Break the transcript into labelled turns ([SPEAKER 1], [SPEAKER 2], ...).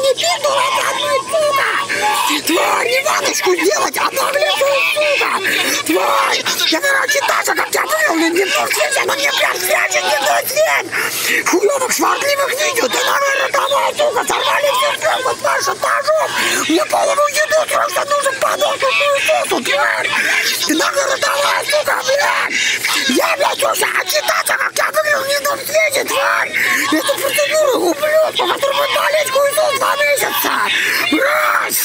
[SPEAKER 1] мне пизду лопатную, сука! Тварь, не ванночку сделать, а на лицо, сука! Тварь! Я, короче, Таша, как тебя вывел, не свечи, она мне прям свечи, не тот свет! Хуёвых, швартливых видео, ты, наверное, домой, сука, сорвали всю съемку с нашим этажом! Мне половую еду срочно нужен поднос, хуесосу, тварь! Ты, наверное, давай, сука, блядь! Я, блядь, уже отчитаться, как тебя вывел, не том свете, тварь! Эту процедуру, ублюдку, который будет болеть хуесос 2 месяца! Раз!